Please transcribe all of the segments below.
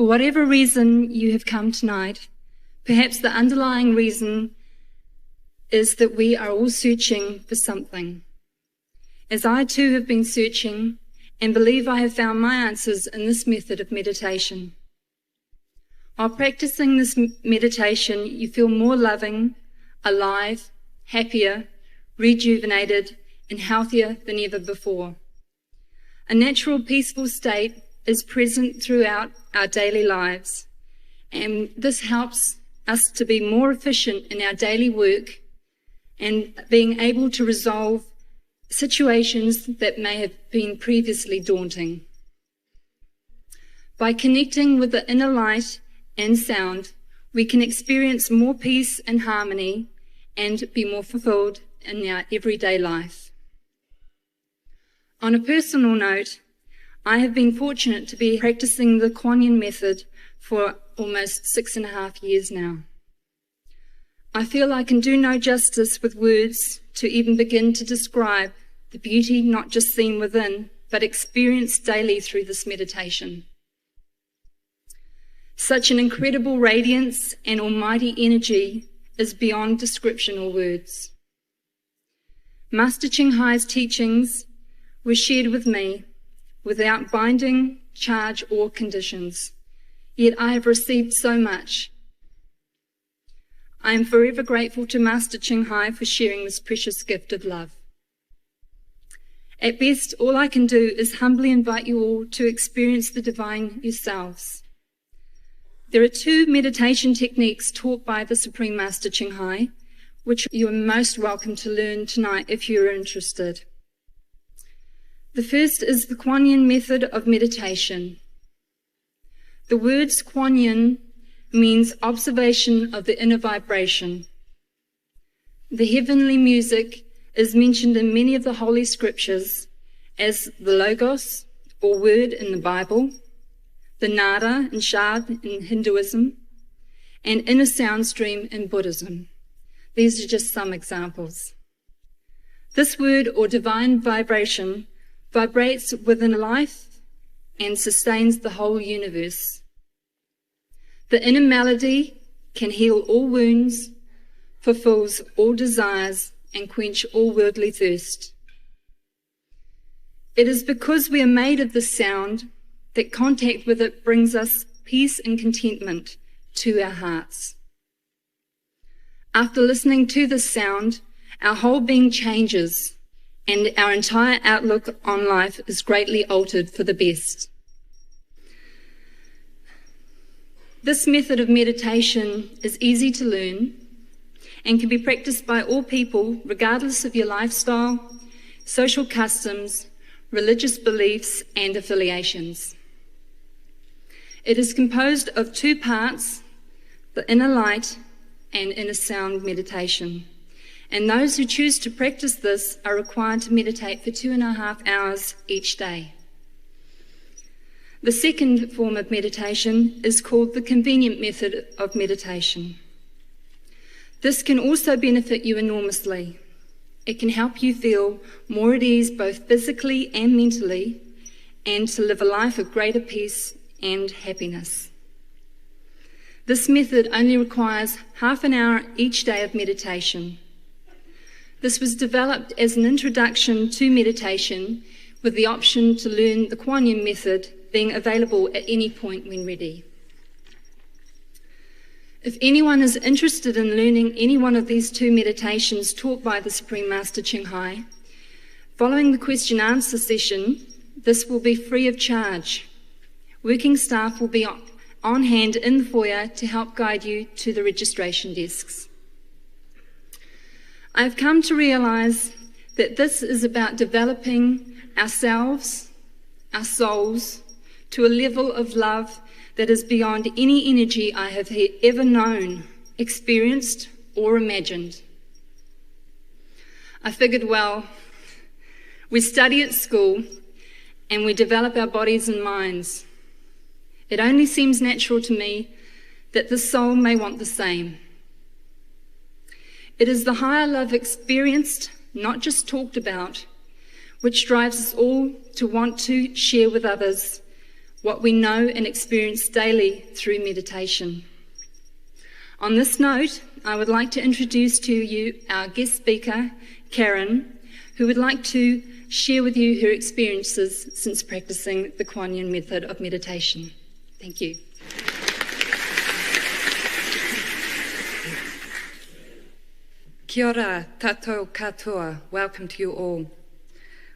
whatever reason you have come tonight, perhaps the underlying reason is that we are all searching for something. As I too have been searching and believe I have found my answers in this method of meditation. While practicing this meditation, you feel more loving, alive, happier, rejuvenated, and healthier than ever before. A natural, peaceful state is present throughout our daily lives, and this helps us to be more efficient in our daily work and being able to resolve situations that may have been previously daunting. By connecting with the inner light and sound, we can experience more peace and harmony and be more fulfilled in our everyday life. On a personal note, I have been fortunate to be practicing the Kuan Yin method for almost 6.5 years now. I feel I can do no justice with words to even begin to describe the beauty not just seen within, but experienced daily through this meditation. Such an incredible radiance and almighty energy is beyond description or words. Master Ching Hai's teachings were shared with me without binding, charge, or conditions, yet I have received so much. I am forever grateful to Master Ching Hai for sharing this precious gift of love. At best, all I can do is humbly invite you all to experience the divine yourselves. There are 2 meditation techniques taught by the Supreme Master Ching Hai, which you are most welcome to learn tonight if you are interested. The first is the Kuan Yin method of meditation. The words Kuan Yin means observation of the inner vibration. The heavenly music is mentioned in many of the Holy Scriptures as the Logos, or word in the Bible, the Nada and Shad in Hinduism, and inner sound stream in Buddhism. These are just some examples. This word or divine vibration vibrates within life and sustains the whole universe. The inner melody can heal all wounds, fulfills all desires, and quench all worldly thirst. It is because we are made of this sound that contact with it brings us peace and contentment to our hearts. After listening to this sound, our whole being changes and our entire outlook on life is greatly altered for the best. This method of meditation is easy to learn and can be practiced by all people regardless of your lifestyle, social customs, religious beliefs and affiliations. It is composed of 2 parts, the inner light and inner sound meditation. And those who choose to practice this are required to meditate for 2.5 hours each day. The second form of meditation is called the convenient method of meditation. This can also benefit you enormously. It can help you feel more at ease both physically and mentally, and to live a life of greater peace and happiness. This method only requires half an hour each day of meditation. This was developed as an introduction to meditation with the option to learn the Kuan Yin method being available at any point when ready. If anyone is interested in learning any one of these 2 meditations taught by the Supreme Master Ching Hai, following the question answer session, this will be free of charge. Working staff will be on hand in the foyer to help guide you to the registration desks. I've come to realize that this is about developing ourselves, our souls, to a level of love that is beyond any energy I have ever known, experienced, or imagined. I figured, well, we study at school and we develop our bodies and minds. It only seems natural to me that the soul may want the same. It is the higher love experienced, not just talked about, which drives us all to want to share with others what we know and experience daily through meditation. On this note, I would like to introduce to you our guest speaker, Karen, who would like to share with you her experiences since practicing the Kuan Yin method of meditation. Thank you. Kia ora, tātou katoa. Welcome to you all.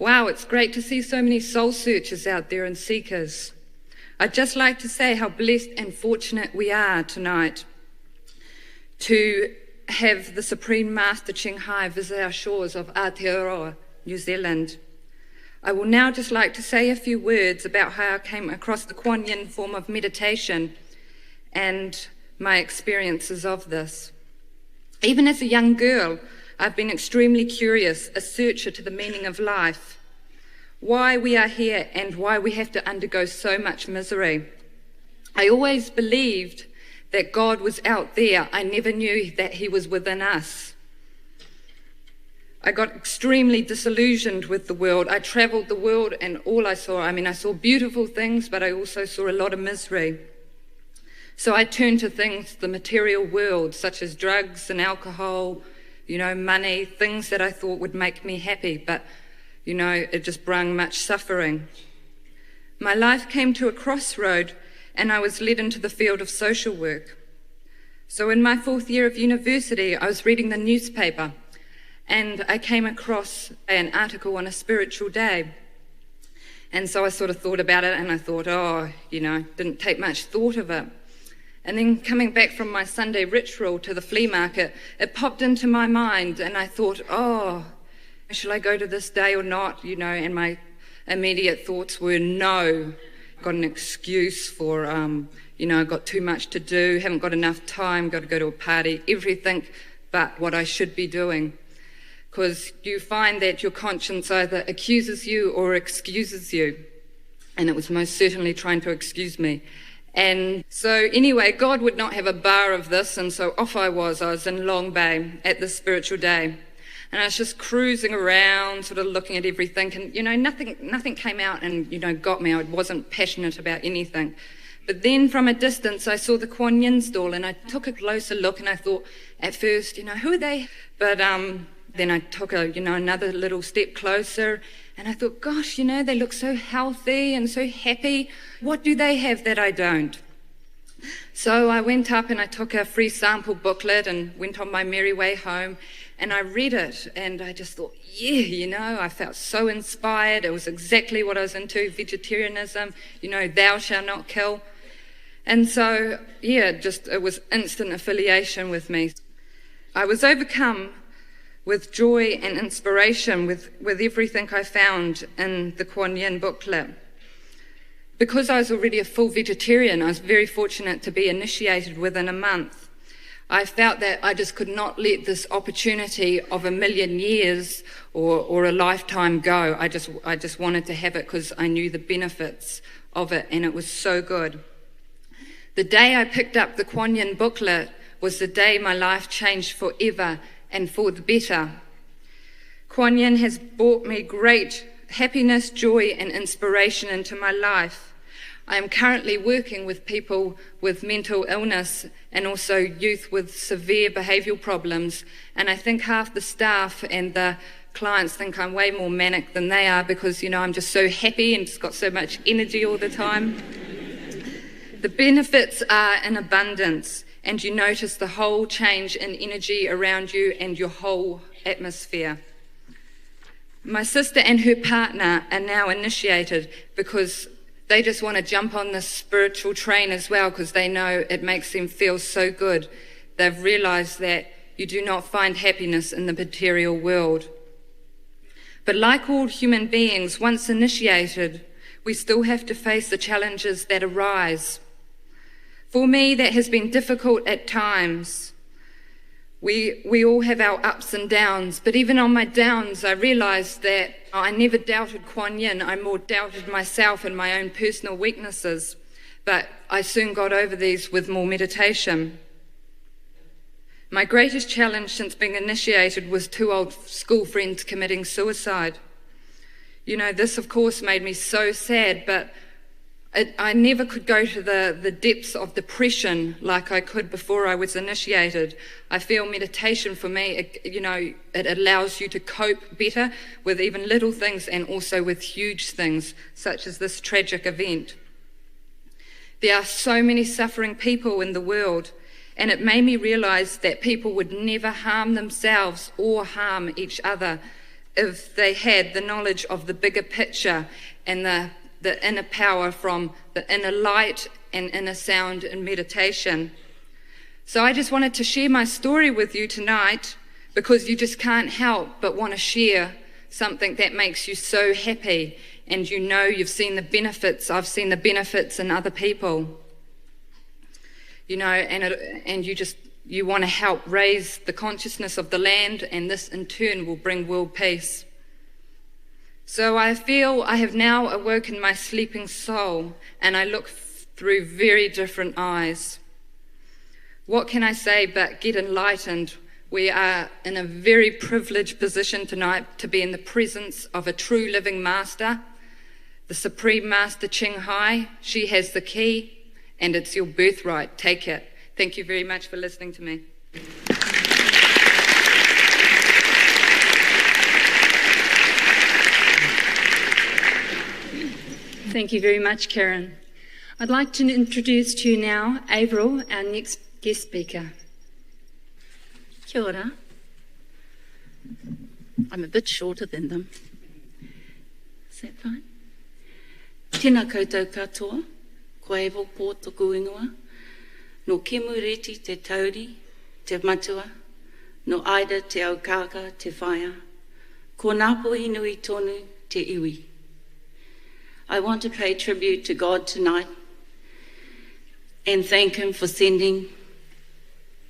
Wow, it's great to see so many soul searchers out there and seekers. I'd just like to say how blessed and fortunate we are tonight to have the Supreme Master Ching visit our shores of Aotearoa, New Zealand. I will now just like to say a few words about how I came across the Kuan Yin form of meditation and my experiences of this. Even as a young girl, I've been extremely curious, a searcher to the meaning of life, why we are here and why we have to undergo so much misery. I always believed that God was out there. I never knew that he was within us. I got extremely disillusioned with the world. I travelled the world and all I saw beautiful things, but I also saw a lot of misery. So I turned to things, the material world, such as drugs and alcohol, money, things that I thought would make me happy, but it just brought much suffering. My life came to a crossroad and I was led into the field of social work. So in my 4th year of university, I was reading the newspaper and I came across an article on a spiritual day. And so I sort of thought about it and I thought, didn't take much thought of it. And then coming back from my Sunday ritual to the flea market, it popped into my mind and I thought, shall I go to this day or not? And my immediate thoughts were no. Got an excuse for, got too much to do, haven't got enough time, got to go to a party, everything but what I should be doing. Because you find that your conscience either accuses you or excuses you. And it was most certainly trying to excuse me. And so anyway, God would not have a bar of this, and so off I was in Long Bay at this spiritual day. And I was just cruising around, sort of looking at everything, and nothing came out and got me. I wasn't passionate about anything. But then from a distance I saw the Kuan Yin stall and I took a closer look and I thought at first, who are they? But then I took another little step closer and I thought, gosh, they look so healthy and so happy. What do they have that I don't? So I went up and I took a free sample booklet and went on my merry way home and I read it and I just thought, I felt so inspired. It was exactly what I was into, vegetarianism, thou shalt not kill. And so, it was instant affiliation with me. I was overcome with joy and inspiration with everything I found in the Kuan Yin booklet. Because I was already a full vegetarian, I was very fortunate to be initiated within a month. I felt that I just could not let this opportunity of 1,000,000 years or a lifetime go. I just wanted to have it because I knew the benefits of it and it was so good. The day I picked up the Kuan Yin booklet was the day my life changed forever and for the better. Kuan Yin has brought me great happiness, joy and inspiration into my life. I am currently working with people with mental illness and also youth with severe behavioural problems, and I think half the staff and the clients think I'm way more manic than they are because, I'm just so happy and just got so much energy all the time. The benefits are in abundance, and you notice the whole change in energy around you and your whole atmosphere. My sister and her partner are now initiated because they just want to jump on this spiritual train as well because they know it makes them feel so good. They've realised that you do not find happiness in the material world. But like all human beings, once initiated, we still have to face the challenges that arise. For me, that has been difficult at times. We all have our ups and downs, but even on my downs, I realised that I never doubted Kuan Yin. I more doubted myself and my own personal weaknesses, but I soon got over these with more meditation. My greatest challenge since being initiated was 2 old school friends committing suicide. This of course made me so sad, but I never could go to the depths of depression like I could before I was initiated. I feel meditation for me, it allows you to cope better with even little things and also with huge things, such as this tragic event. There are so many suffering people in the world, and it made me realize that people would never harm themselves or harm each other if they had the knowledge of the bigger picture and the inner power from the inner light and inner sound in meditation. So I just wanted to share my story with you tonight, because you just can't help but want to share something that makes you so happy, and you've seen the benefits. I've seen the benefits in other people, and you want to help raise the consciousness of the land, and this in turn will bring world peace. So I feel I have now awoken my sleeping soul, and I look through very different eyes. What can I say but get enlightened? We are in a very privileged position tonight to be in the presence of a true living master, the Supreme Master Ching. She has the key, and it's your birthright. Take it. Thank you very much for listening to me. Thank you very much, Karen. I'd like to introduce to you now Avril, our next guest speaker. Kia ora. I'm a bit shorter than them. Is that fine? Tēnā koutou katoa, ko Avril pō toku ingoa, no Kemureti te tauri, te matua, no Aida te aukaka te whaia, ko Napo inui tonu te iwi. I want to pay tribute to God tonight and thank him for sending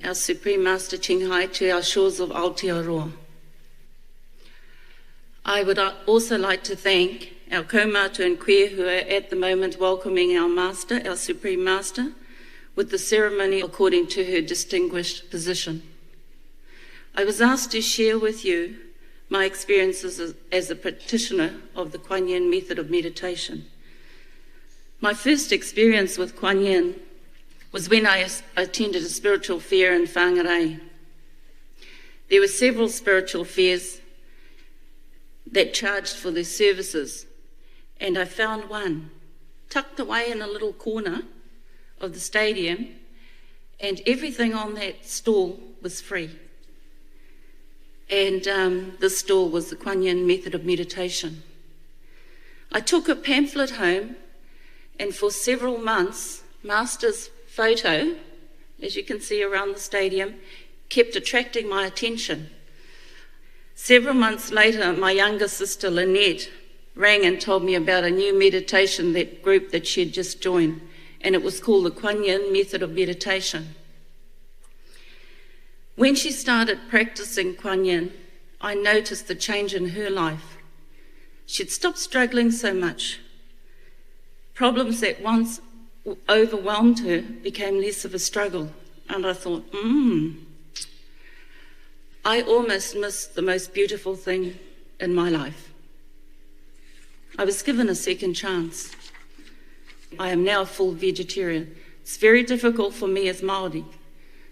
our Supreme Master Ching to our shores of Aotearoa. I would also like to thank our kaumātua and queer who are at the moment welcoming our Master, our Supreme Master, with the ceremony according to her distinguished position. I was asked to share with you my experiences as a practitioner of the Kuan Yin method of meditation. My first experience with Kuan Yin was when I attended a spiritual fair in Whangarei. There were several spiritual fairs that charged for their services, and I found one tucked away in a little corner of the stadium, and everything on that stall was free. And this stall was the Kuan Yin method of meditation. I took a pamphlet home, and for several months, Master's photo, as you can see around the stadium, kept attracting my attention. Several months later, my younger sister Lynette rang and told me about a new meditation group that she had just joined, and it was called the Kuan Yin method of meditation. When she started practicing Kuan Yin, I noticed the change in her life. She'd stopped struggling so much. Problems that once overwhelmed her became less of a struggle. And I thought, I almost missed the most beautiful thing in my life. I was given a second chance. I am now a full vegetarian. It's very difficult for me as Māori,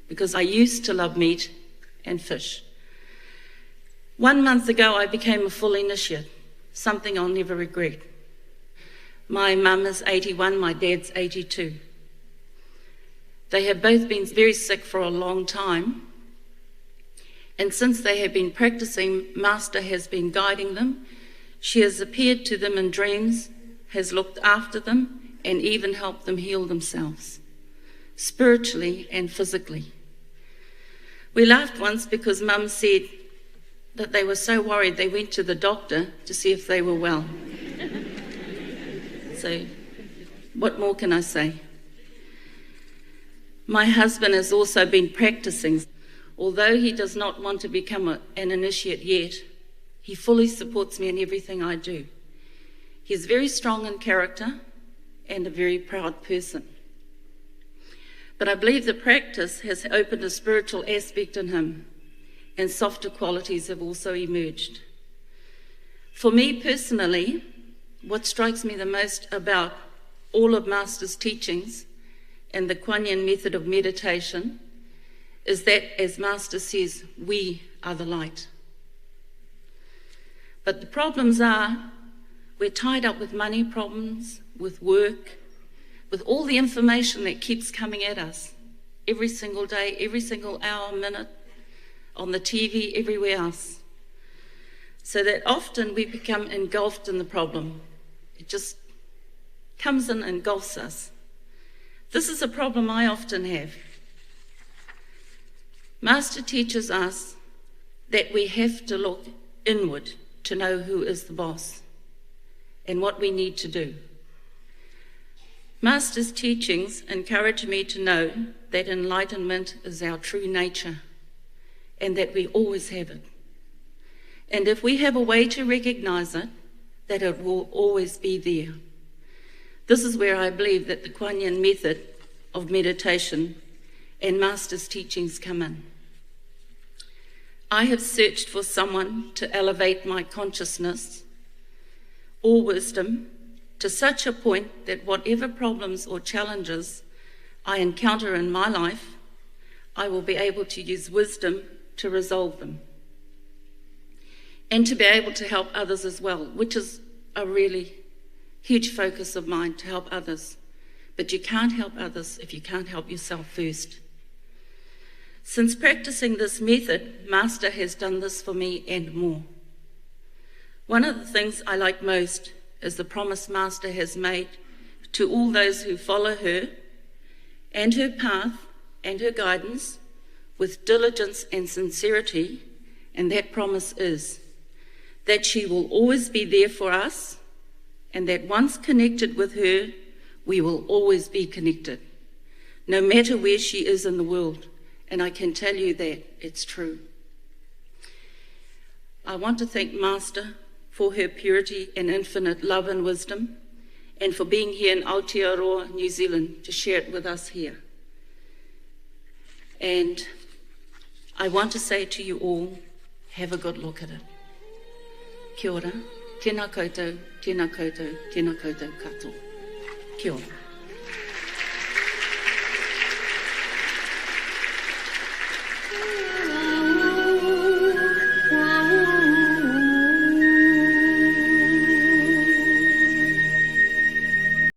because I used to love meat and fish. 1 month ago, I became a full initiate, something I'll never regret. My mum is 81, my dad's 82. They have both been very sick for a long time, and since they have been practicing, Master has been guiding them. She has appeared to them in dreams, has looked after them, and even helped them heal themselves, spiritually and physically. We laughed once because Mum said that they were so worried they went to the doctor to see if they were well. So, what more can I say? My husband has also been practicing. Although he does not want to become an initiate yet, he fully supports me in everything I do. He's very strong in character and a very proud person. But I believe the practice has opened a spiritual aspect in him, and softer qualities have also emerged. For me personally, what strikes me the most about all of Master's teachings and the Kuan Yin method of meditation is that, as Master says, we are the light. But the problems are, we're tied up with money problems, with work, with all the information that keeps coming at us every single day, every single hour, minute, on the TV, everywhere else. So that often we become engulfed in the problem. It just comes in and engulfs us. This is a problem I often have. Master teaches us that we have to look inward to know who is the boss and what we need to do. Master's teachings encourage me to know that enlightenment is our true nature and that we always have it. And if we have a way to recognize it, that it will always be there. This is where I believe that the Kuan Yin method of meditation and Master's teachings come in. I have searched for someone to elevate my consciousness or wisdom to such a point that whatever problems or challenges I encounter in my life, I will be able to use wisdom to resolve them. And to be able to help others as well, which is a really huge focus of mine, to help others. But you can't help others if you can't help yourself first. Since practicing this method, Master has done this for me and more. One of the things I like most is the promise Master has made to all those who follow her and her path and her guidance with diligence and sincerity, and that promise is that she will always be there for us, and that once connected with her, we will always be connected, no matter where she is in the world. And I can tell you that it's true. I want to thank Master for her purity and infinite love and wisdom, and for being here in Aotearoa, New Zealand, to share it with us here. And I want to say to you all, have a good look at it. Kia ora, tēnā koutou, tēnā koutou, tēnā koutou katoa. Kia ora.